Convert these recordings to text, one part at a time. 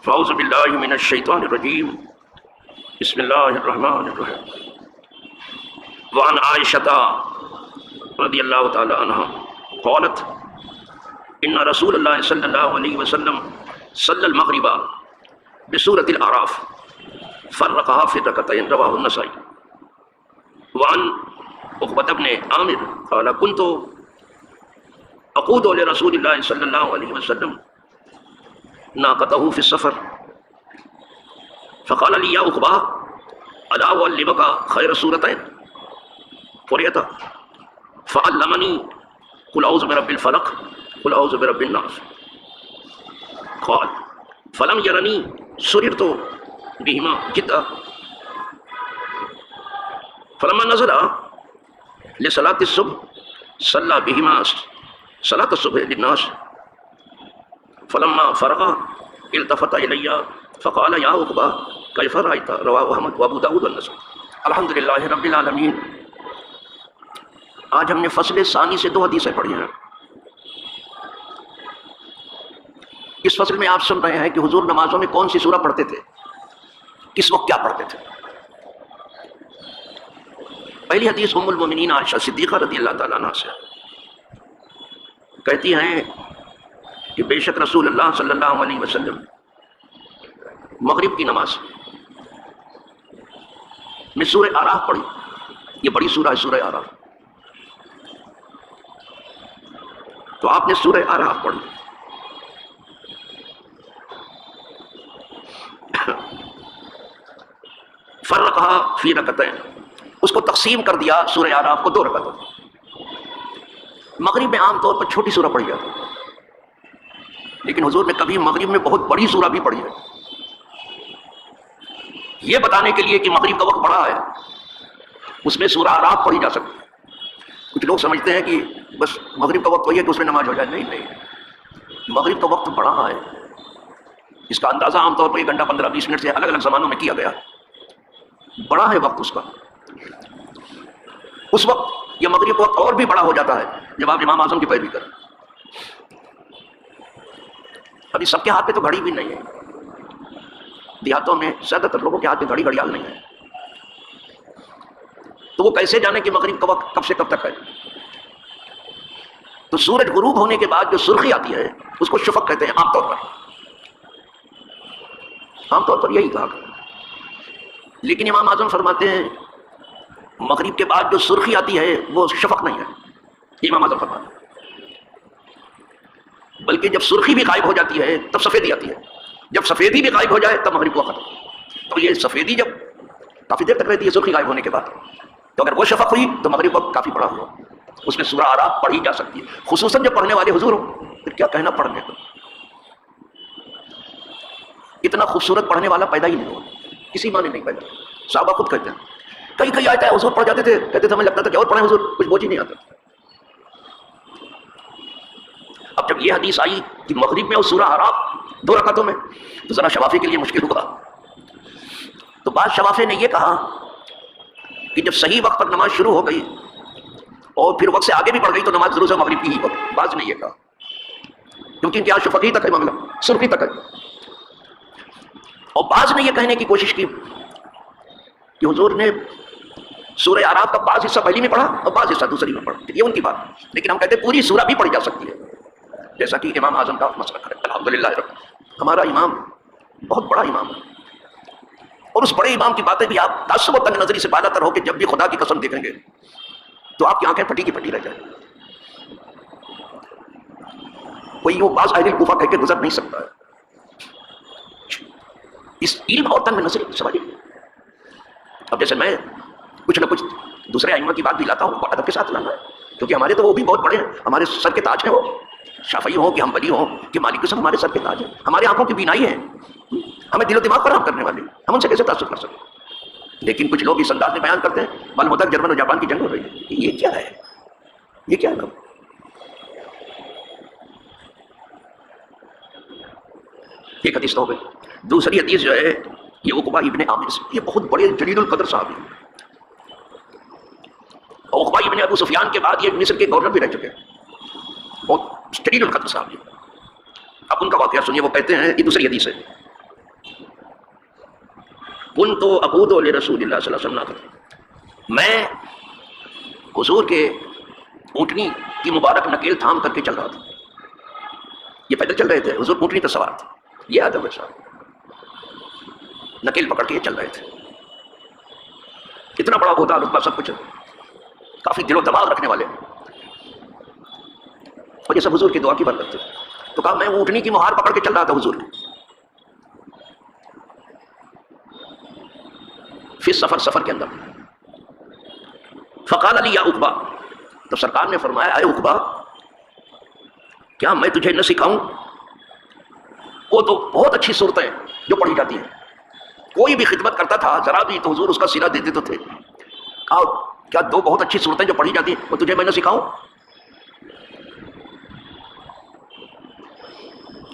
فاعوذ باللہ من الشیطان الرجیم بسم اللہ الرحمن الرحیم وعن عائشہ رضی اللہ تعالی عنہ قالت ان رسول اللہ صلی اللہ علیہ وسلم صلی المغرب بسورۃ الاعراف فرقها في ركعتين رواه النسائی. وعن عقبۃ بن عامر قال كنت اقود لرسول اللہ صلی اللہ علیہ وسلم ناقته في السفر فقال لي يا عقبہ الا اعلمك خير سورتين قرأت فعلمني قل اعوذ برب الفلق قل اعوذ برب الناس قال فلم يرني سررت بهما جدا فلما نزل لصلاة الصبح صلى بهما صلاة الصبح للناس فلما فرغ التفت إلي فقال يا عقبہ كيف رأيت رواه احمد وابو داود والنسائی. الحمدللہ رب العالمین. آج ہم نے فصل ثانی سے 2 حدیثیں پڑھی ہیں. اس فصل میں آپ سن رہے ہیں کہ حضور نمازوں میں کون سی سورہ پڑھتے تھے، کس وقت کیا پڑھتے تھے. پہلی حدیث ام المومنین عائشہ صدیقہ رضی اللہ تعالیٰ عنہ سے کہتی ہیں کہ بے شک رسول اللہ صلی اللہ علیہ وسلم مغرب کی نماز میں سورہ اعراف پڑھی. یہ بڑی سورہ ہے سورہ اعراف. تو آپ نے سورہ اعراف پڑھی. فرقها فی رکعتین، اس کو تقسیم کر دیا سورہ اعراف کو 2 رکعتوں. مغرب میں عام طور پر چھوٹی سورہ پڑھی جاتی ہے، لیکن حضور نے کبھی مغرب میں بہت بڑی سورہ بھی پڑھی ہے، یہ بتانے کے لیے کہ مغرب کا وقت بڑا ہے، اس میں سورہ اعراف پڑھی جا سکتی ہے. کچھ لوگ سمجھتے ہیں کہ بس مغرب کا وقت وہی ہے کہ اس میں نماز ہو جائے. نہیں، مغرب کا وقت بڑا ہے. اس کا اندازہ عام طور پر 1 گھنٹہ 15-20 منٹ سے الگ الگ زمانوں میں کیا گیا. بڑا ہے وقت اس کا. اس وقت یہ مغرب وقت اور بھی بڑا ہو جاتا ہے جب آپ امام اعظم کی پیروی کریں. ابھی سب کے ہاتھ میں تو گھڑی بھی نہیں ہے. دیہاتوں میں زیادہ تر لوگوں کے ہاتھ میں گھڑی گھڑیال نہیں ہے، تو وہ کیسے جانے کہ مغرب کا وقت کب سے کب تک ہے. تو سورج غروب ہونے کے بعد جو سرخی آتی ہے اس کو شفق کہتے ہیں عام طور پر یہی کہا. لیکن امام اعظم فرماتے ہیں مغرب کے بعد جو سرخی آتی ہے وہ شفق نہیں ہے. امام اعظم فرماتے ہیں بلکہ جب سرخی بھی غائب ہو جاتی ہے تب سفیدی آتی ہے. جب سفیدی بھی غائب ہو جائے تب مغرب کو ختم. تو یہ سفیدی جب کافی دیر تک رہتی ہے سرخی غائب ہونے کے بعد، تو اگر وہ شفق ہوئی تو مغرب وقت کافی بڑا ہوا. اس میں سورہ اعراف پڑھی جا سکتی ہے، خصوصاً جب پڑھنے والے حضور ہوں. پھر کیا کہنا پڑھنے کو. اتنا خوبصورت پڑھنے والا پیدا ہی نہیں ہوا، کسی معنی نہیں پیدا. صحابہ خود کہتے ہیں کئی آیتیں حضور پڑھ جاتے تھے، کہتے تھے ہمیں لگتا تھا کہ اور پڑھیں حضور، کچھ بوجھ ہی نہیں آتا. اب جب یہ حدیث آئی کہ مغرب میں اور سورہ اعراف 2 رکعتوں میں، تو ذرا شوافی کے لیے مشکل ہوا. تو بعض شوافی نے یہ کہا کہ جب صحیح وقت پر نماز شروع ہو گئی اور پھر وقت سے آگے بھی بڑھ گئی تو نماز ضرور سے مغرب کی ہی وقت. بعض نے یہ کہا کیونکہ ان کے یہاں شفق ہی تک ہے، معاملہ سرخی تک ہے. اور بعض نے یہ کہنے کی کوشش کی کہ حضور نے سورہ اعراف کا بعض حصہ پہلی میں پڑھا اور بعض حصہ دوسری میں پڑھا. یہ ان کی بات. لیکن ہم کہتے ہیں پوری سورہ بھی پڑھی جا سکتی ہے، جیسا کہ امام اعظم کا مسئلہ ہے. الحمدللہ ہمارا امام بہت بڑا امام ہے، اور اس بڑے امام کی باتیں بھی آپ تعصب و تنگ نظری سے بالا تر ہو کہ جب بھی خدا کی قسم دیکھیں گے تو آپ کی آنکھیں پھٹی کی پھٹی رہ جائیں. کوئی وہ بعض اہل کوفہ کہہ کے گزر نہیں سکتا ہے. اس علم اور تنگ نظری سمجھیے. اب جیسے میں کچھ نہ کچھ دوسرے ائمہ کی بات بھی لاتا ہوں، ادب کے ساتھ لانا ہے، کیونکہ ہمارے تو وہ بھی بہت بڑے ہیں، ہمارے سر کے تاج ہیں. وہ شافعی ہوں کہ حنبلی ہوں کہ مالکی صاحب ہمارے سر کے تاج ہیں، ہماری آنکھوں کی بینائی ہے، ہمیں دل و دماغ فراہم کرنے والے، ہم ان سے کیسے تعصب کر سکتے. لیکن کچھ لوگ اس انداز میں بیان کرتے ہیں معلوم ہوتا ہے جرمن اور جاپان کی جنگ ہو رہی ہے. یہ کیا ہے؟ یہ کیا ہے؟ ایک حدیث تو ہو گئی. دوسری حدیث جو ہے یہ عقبہ ابن عامر سے، یہ بہت بڑے جلیل القدر صحابی ہیں. عقبہ ابن ابو سفیان کے بعد یہ مصر کے گورنر بھی رہ چکے ہیں، بہت جلیل القدر صحابی. اب ان کا واقعہ سنیے. وہ کہتے ہیں، یہ دوسری حدیث ہے، کنت اقود لرسول اللہ صلی اللہ علیہ وسلم، میں حضور کے اونٹنی کی مبارک نکیل تھام کر کے چل رہا تھا. یہ پیدل چل رہے تھے، حضور اونٹنی پر سوار تھے. یہ ادب ہے صاحب، نکیل پکڑ کے یہ چل رہے تھے. اتنا بڑا ہوتا رتبہ، سب کچھ، کافی دل و دماغ رکھنے والے، اور یہ سب حضور کی دعا کی برکت تھی. تو کہا میں اونٹنی کی مہار پکڑ کے چل رہا تھا حضور کی پھر سفر کے اندر. فقال علی یا عقبہ، تو سرکار نے فرمایا اے عقبہ، کیا میں تجھے نہ سکھاؤں؟ وہ تو بہت اچھی صورتیں جو پڑھی جاتی ہیں، کوئی بھی خدمت کرتا تھا ذرا بھی تو حضور اس کا سلا دیتے تو تھے. کہا کیا دو بہت اچھی صورتیں جو پڑھی جاتی ہیں وہ تجھے میں نہ سکھاؤں؟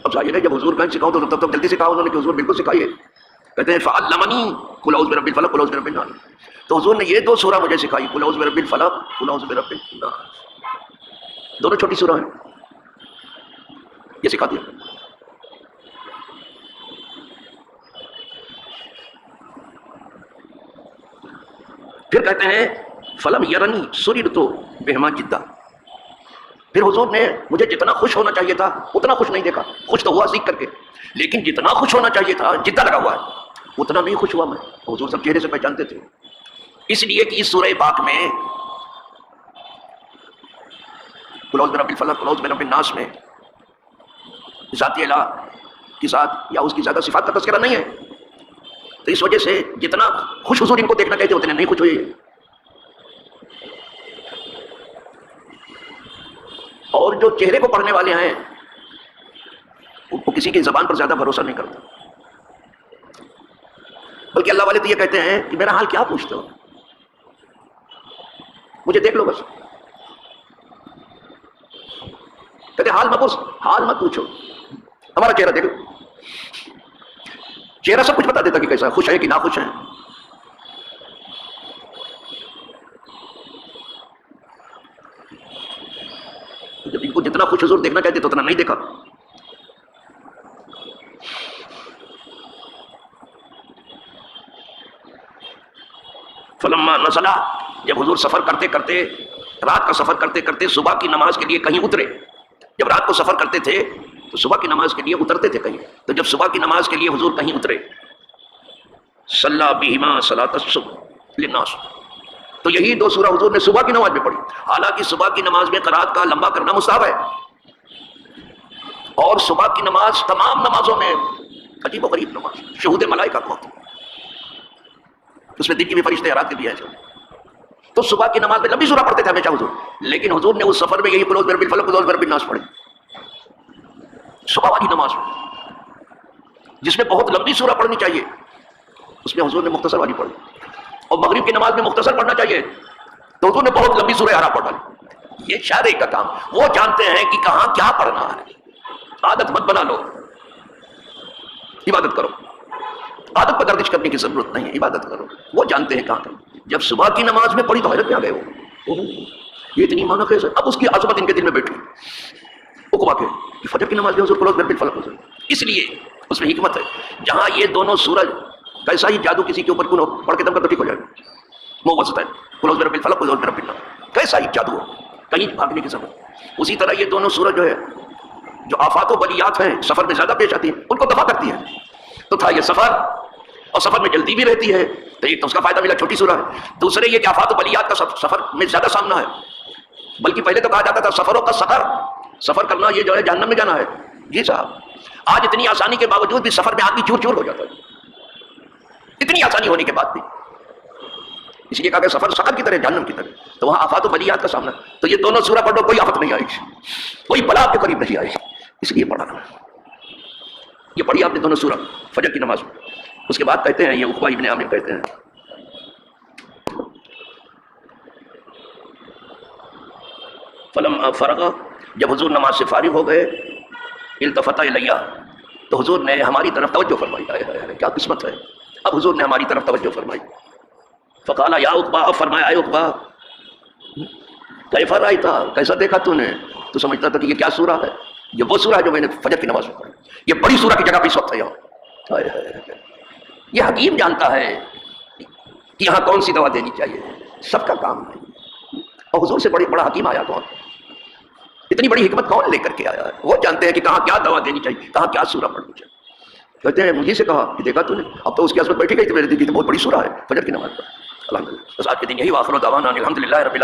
اب ظاہر ہے جب حضور کہیں سکھاؤں تو تب جلدی سکھاؤ. انہوں نے کہ حضور بالکل سکھائیے. کہتے ہیں فعلمنی قل اعوذ برب الفلق قل اعوذ برب الناس. تو حضور نے یہ دو سورہ مجھے سکھائی، قل اعوذ برب الفلق قل اعوذ برب الناس. دونوں چھوٹی سورہ ہیں، یہ سکھا دیا. پھر کہتے ہیں فلم یرنی سررت بہما جدہ. پھر حضور نے مجھے جتنا خوش ہونا چاہیے تھا اتنا خوش نہیں دیکھا. خوش تو ہوا سیکھ کر کے، لیکن جتنا خوش ہونا چاہیے تھا جدہ لگا ہوا ہے اتنا نہیں خوش ہوا میں. حضور سب چہرے سے پہچانتے تھے. اس لیے کہ اس سورہ پاک میں قل اعوذ برب الفلق قل اعوذ برب الناس میں ذات الہ کی ذات یا اس کی زیادہ صفات کا تذکرہ نہیں ہے. تو اس وجہ سے جتنا خوش حضور ان کو دیکھنا چاہتے اتنے نہیں خوش ہوئے. اور جو چہرے کو پڑھنے والے ہیں وہ کسی کی زبان پر زیادہ بھروسہ نہیں کرتا، بلکہ اللہ والے تو یہ کہتے ہیں کہ میرا حال کیا پوچھتے ہو، مجھے دیکھ لو بس. کہتے حال مت پوچھ، حال مت پوچھو، ہمارا چہرہ دیکھ لو. چہرہ سب کچھ بتا دیتا کہ کیسا ہے، خوش ہے کہ نہ خوش ہے. جب ان کو جتنا خوش حضور دیکھنا چاہتے تو اتنا نہیں دیکھا. فلما نزلا، جب حضور سفر کرتے کرتے، رات کا سفر کرتے کرتے صبح کی نماز کے لیے کہیں اترے. جب رات کو سفر کرتے تھے تو صبح کی نماز کے لیے اترتے تھے کہیں. تو جب صبح کی نماز کے لیے حضور کہیں اترے، صلی بہما صلاۃ الصبح للناس، تو یہی دو سورہ حضور نے صبح کی نماز میں پڑھی. حالانکہ صبح کی نماز میں قرات کا لمبا کرنا مستحب ہے، اور صبح کی نماز تمام نمازوں میں عجیب و غریب نماز، شہود ملائکہ کا وقت، اس میں دن کی بھی فرشتے رات کے بھی ہیں. تو صبح کی نماز میں لمبی سورہ پڑھتے تھے ہمیشہ حضور، لیکن حضور نے اس سفر میں یہی قل اعوذ برب الفلق قل اعوذ برب الناس پڑھی صبح والی نماز میں، جس میں بہت لمبی سورہ پڑھنی چاہیے اس میں حضور نے مختصر والی پڑھی. اور مغرب کی نماز میں مختصر پڑھنا چاہیے تو حضور نے بہت لمبی سورہ حرا پڑھ ڈالی. یہ شاعری کا کام، وہ جانتے ہیں کہ کہاں کیا پڑھنا ہے. عادت مت بنا لو، عبادت کرو. عادت پر گردش کرنے کی ضرورت نہیں ہے، عبادت کرو. وہ جانتے ہیں کہاں. جب صبح کی نماز میں پڑھی تو حیرت میں آ گئے وہ، یہ اتنی مانا خیز ہے. اب اس کی عظمت ان کے دل میں بیٹھی. عقبہ کے فجر کی نماز میں حضور قل اعوذ برب الفلق حضور، اس لیے اس میں حکمت ہے. جہاں یہ دونوں سورج، کیسا ہی جادو کسی کے اوپر کیوں نہ پڑھ کے دم کر تو ٹھیک ہو جائے گا. موت ہے قل اعوذ برب الفلق قل اعوذ برب الناس، کیسا ہی جادو ہو، کہیں بھاگنے کی ضرورت. اسی طرح یہ دونوں سورج جو ہے، جو آفات و بلیات ہیں سفر میں زیادہ پیش آتی ہیں، ان کو دفع کرتی ہیں. تو تھا یہ سفر، اور سفر میں جلدی بھی رہتی ہے تو ایک تو اس کا فائدہ ملا، چھوٹی سورہ ہے. دوسرے یہ کہ آفات و بلیات کا سفر میں زیادہ سامنا ہے. بلکہ پہلے تو کہا جاتا تھا سفروں کا سفر کرنا یہ جو ہے جہنم میں جانا ہے. جی صاحب، آج اتنی آسانی کے باوجود بھی سفر میں آدمی چور چور ہو جاتا ہے، اتنی آسانی ہونے کے بعد بھی. اس لیے کہا کہ سفر سفر کی طرح جہنم کی طرح، تو وہاں آفات و بلیات کا سامنا. تو یہ دونوں سورہ پڑھو کوئی آفت نہیں آئے گی، کوئی بلا آپ کے قریب نہیں آئے گی. اس لیے پڑھا یہ پڑھی آپ نے دونوں سورہ فجر کی نماز میں. اس کے بعد کہتے ہیں، یہ عقبہ ابن عامر کہتے ہیں، فلما فرغ، جب حضور نماز سے فارغ ہو گئے، التفت الیہ، تو حضور نے ہماری طرف توجہ فرمائی. کیا قسمت ہے، اب حضور نے ہماری طرف توجہ فرمائی. فقال یا عقبہ، فرمایا اے عقبہ، کیف رأیت، کیسا دیکھا تو نے؟ تو سمجھتا تھا کہ یہ کیا سورہ ہے؟ یہ وہ سورہ ہے جو میں نے فجر کی نماز میں پڑھی. یہ بڑی سورہ کی جگہ پہ اس وقت ہے یہاں. یہ حکیم جانتا ہے کہ یہاں کون سی دوا دینی چاہیے، سب کا کام ہے۔ اور حضور سے بڑا حکیم آیا کون؟ اتنی بڑی حکمت کون لے کر کے آیا ہے؟ وہ جانتے ہیں کہ کہاں کیا دوا دینی چاہیے، کہاں کیا سورہ پڑھنی چاہیے۔ کہتے ہیں مجھے سے کہا کہ دیکھا تو نے، اب تو اس کی عصمت بیٹھی گئی تھی میرے دل کی، تو بہت بڑی سورہ ہے، فجر کی نماز پڑھ۔ الحمدللہ، بس آج کے دن یہی، وآخر دعوانا الحمدللہ رب العالمین۔